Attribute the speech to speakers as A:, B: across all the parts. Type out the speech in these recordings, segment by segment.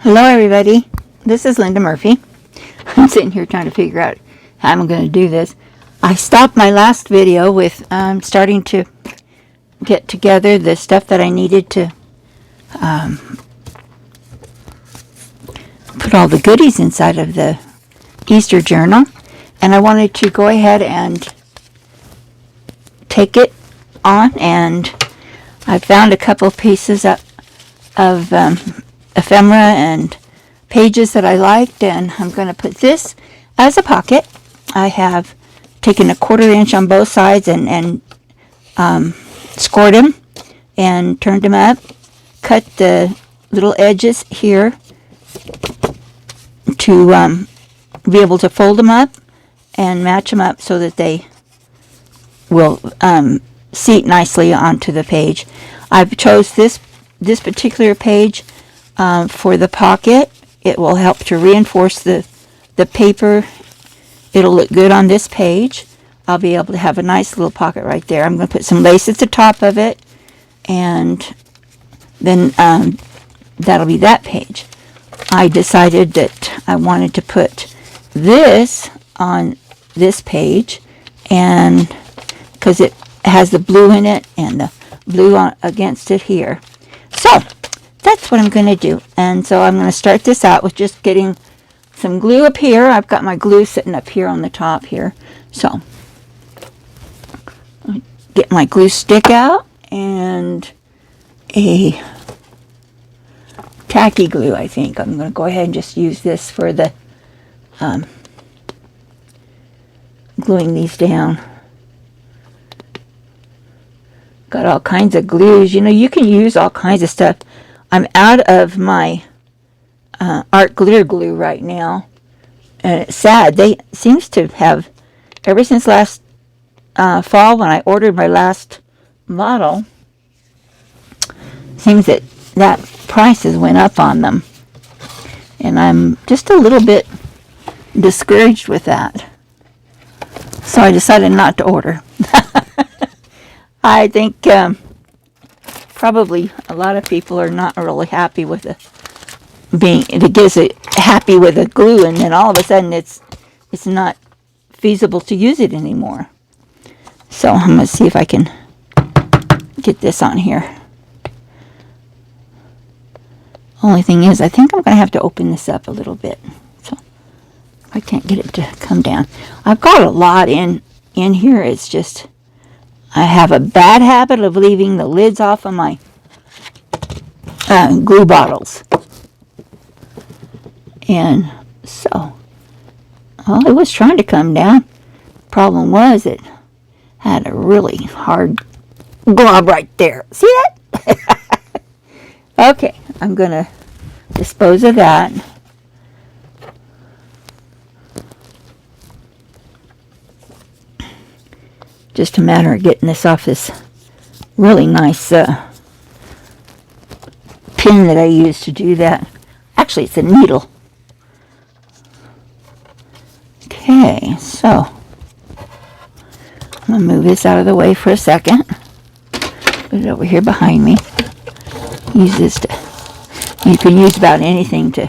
A: Hello everybody, this is Linda Murphy. I'm sitting here trying to figure out how I'm going to do this. I stopped my last video with starting to get together the stuff that I needed to put all the goodies inside of the Easter journal, and I wanted to go ahead and take it on, and I found a couple pieces of ephemera and pages that I liked, and I'm going to put this as a pocket. I have taken a 1/4 inch on both sides and scored them and turned them up, cut the little edges here to be able to fold them up and match them up so that they will seat nicely onto the page. I've chose this particular page for the pocket. It will help to reinforce the paper. It'll look good on this page. I'll be able to have a nice little pocket right there. I'm going to put some lace at the top of it, and then that'll be that page. I decided that I wanted to put this on this page, and because it has the blue in it and the blue against it here. So that's what I'm going to do. And so I'm going to start this out with just getting some glue up here. I've got my glue sitting up here on the top here. So I'll get my glue stick out and a tacky glue, I think. I'm going to go ahead and just use this for the gluing these down. Got all kinds of glues. You know, you can use all kinds of stuff. I'm out of my art glitter glue right now, and it's sad. They seems to have, ever since last fall when I ordered my last model, seems that prices went up on them, and I'm just a little bit discouraged with that. So I decided not to order. I think probably a lot of people are not really happy with happy with the glue, and then all of a sudden it's not feasible to use it anymore. So I'm going to see if I can get this on here. Only thing is, I think I'm going to have to open this up a little bit. So I can't get it to come down. I've got a lot in here. It's just I have a bad habit of leaving the lids off of my glue bottles. And so, well, it was trying to come down. Problem was it had a really hard glob right there. See that? Okay, I'm going to dispose of that. Just a matter of getting this off this really nice pin that I use to do that. Actually, it's a needle. Okay, so I'm going to move this out of the way for a second. Put it over here behind me. Use this you can use about anything to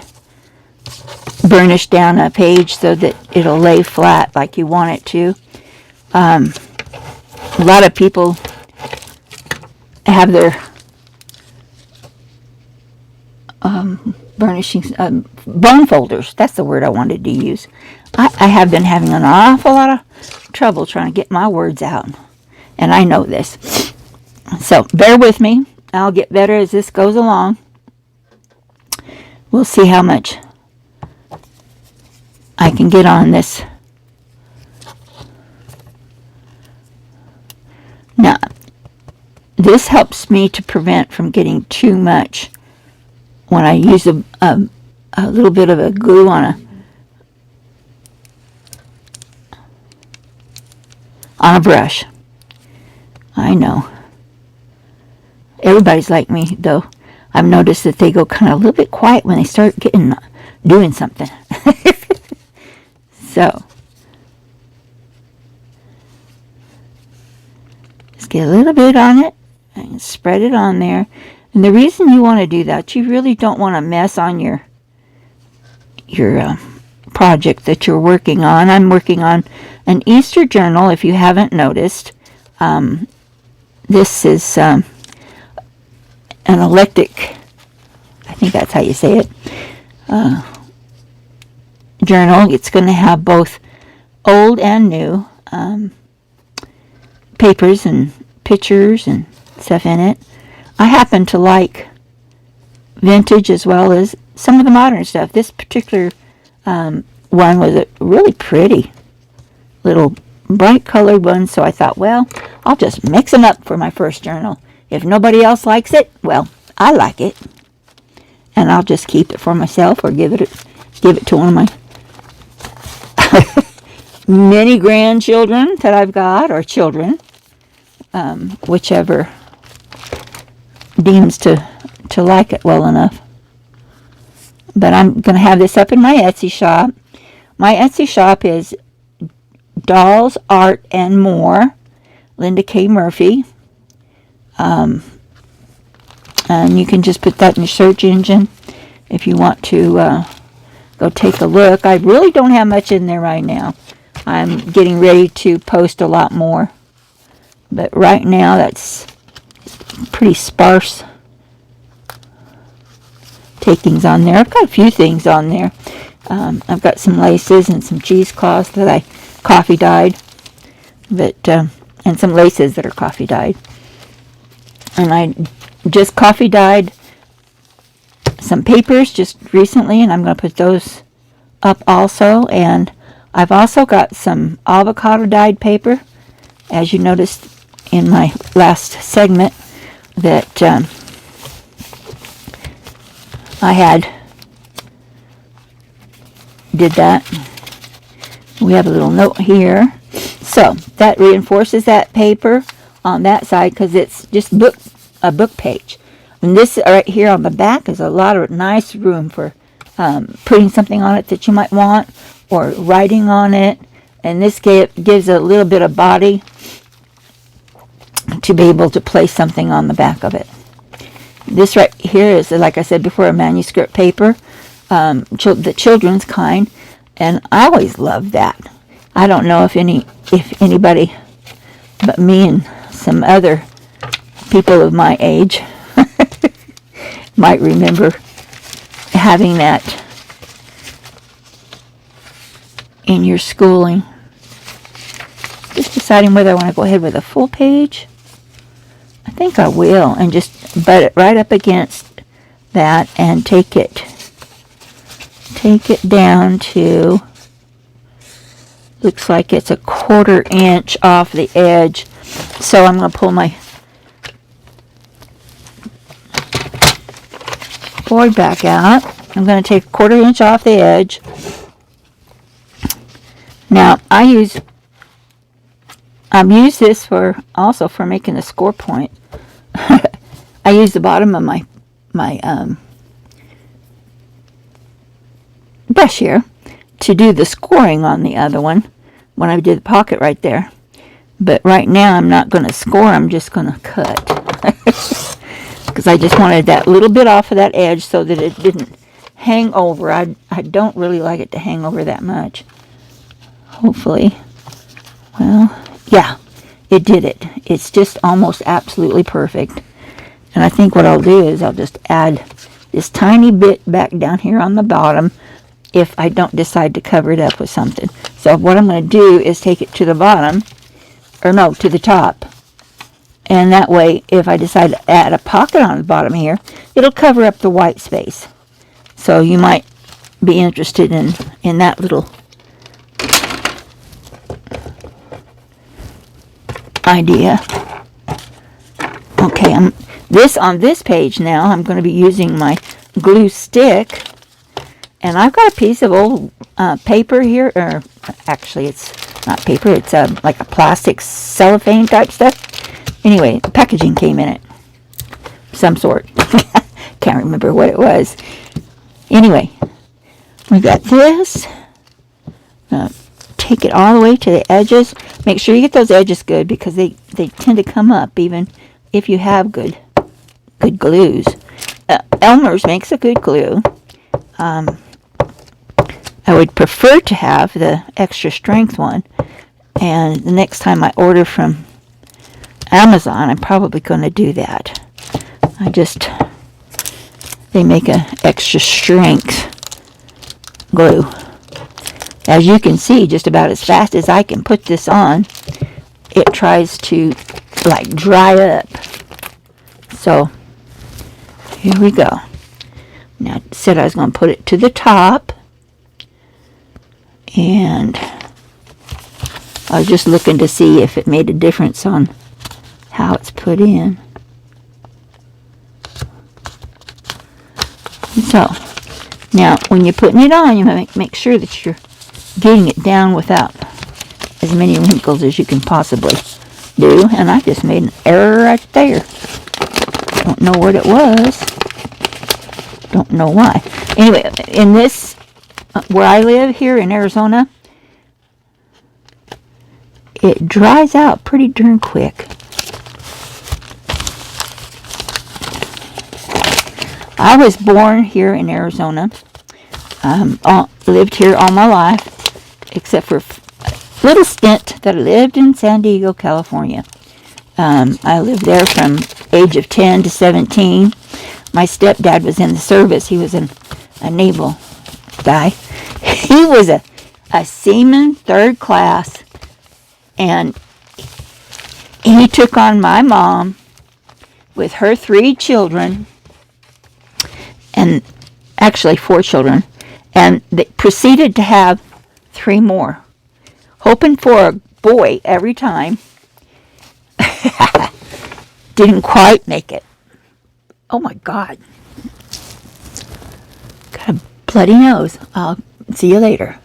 A: burnish down a page so that it'll lay flat like you want it to. A lot of people have their burnishing bone folders. That's the word I wanted to use. I have been having an awful lot of trouble trying to get my words out, and I know this. So bear with me. I'll get better as this goes along. We'll see how much I can get on this. Now, this helps me to prevent from getting too much when I use a little bit of a glue on a brush. I know. Everybody's like me, though. I've noticed that they go kind of a little bit quiet when they start doing something. So, just get a little bit on it and spread it on there. And the reason you want to do that, you really don't want to mess on your project that you're working on. I'm working on an Easter journal, if you haven't noticed. This is an eclectic, I think that's how you say it, journal. It's going to have both old and new papers and pictures and stuff in it. I happen to like vintage as well as some of the modern stuff. This particular one was a really pretty little bright colored one, so I thought, well, I'll just mix them up for my first journal. If nobody else likes it, well, I like it, and I'll just keep it for myself or give it to one of my many grandchildren that I've got, or children, whichever deems to like it well enough. But I'm going to have this up in my Etsy shop. My Etsy shop is Dolls, Art, and More, Linda K. Murphy. And you can just put that in your search engine if you want to go take a look. I really don't have much in there right now. I'm getting ready to post a lot more. But right now, that's pretty sparse takings on there. I've got a few things on there. I've got some laces and some cheesecloths that I coffee dyed, but and some laces that are coffee dyed. And I just coffee dyed some papers just recently, and I'm going to put those up also. And I've also got some avocado dyed paper, as you noticed in my last segment, that I did that. We have a little note here. So that reinforces that paper on that side because it's just a book page. And this right here on the back is a lot of nice room for putting something on it that you might want, or writing on it. And this gives a little bit of body to be able to place something on the back of it. This right here is, like I said before, a manuscript paper, the children's kind, and I always loved that. I don't know if anybody but me and some other people of my age might remember having that in your schooling. Just deciding whether I want to go ahead with a full page. I think I will, and just butt it right up against that and take it down to, looks like it's a 1/4 inch off the edge. So I'm going to pull my board back out. I'm going to take a 1/4 inch off the edge. Now I've used this for making a score point. I use the bottom of my brush here to do the scoring on the other one when I did the pocket right there. But right now I'm not going to score, I'm just going to cut. Because I just wanted that little bit off of that edge so that it didn't hang over. I don't really like it to hang over that much. Hopefully. Well, yeah, it did it. It's just almost absolutely perfect. And I think what I'll do is I'll just add this tiny bit back down here on the bottom if I don't decide to cover it up with something. So what I'm going to do is take it to the bottom, or no, to the top. And that way, if I decide to add a pocket on the bottom here, it'll cover up the white space. So you might be interested in that little idea. Okay, on this page now, I'm going to be using my glue stick, and I've got a piece of old paper here, or actually it's not paper, it's like a plastic cellophane type stuff. Anyway, the packaging came in it, some sort. Can't remember what it was. Anyway, we got this. Take it all the way to the edges. Make sure you get those edges good, because they tend to come up even if you have good glues. Elmer's makes a good glue. I would prefer to have the extra strength one. And the next time I order from Amazon, I'm probably going to do that. They make a extra strength glue. As you can see, just about as fast as I can put this on, it tries to like dry up. So here we go. Now I said I was going to put it to the top, and I was just looking to see if it made a difference on how it's put in. So now when you're putting it on, you make sure that you're getting it down without as many wrinkles as you can possibly do. And I just made an error right there. Don't know what it was. Don't know why. Anyway, in this, where I live here in Arizona, it dries out pretty darn quick. I was born here in Arizona. Lived here all my life, except for a little stint that I lived in San Diego, California. I lived there from age of 10 to 17. My stepdad was in the service. He was a naval guy. He was a seaman, third class, and he took on my mom with her 3 children, and actually 4 children, and they proceeded to have 3 more, hoping for a boy every time. Didn't quite make it. Oh my God. Got a bloody nose. I'll see you later.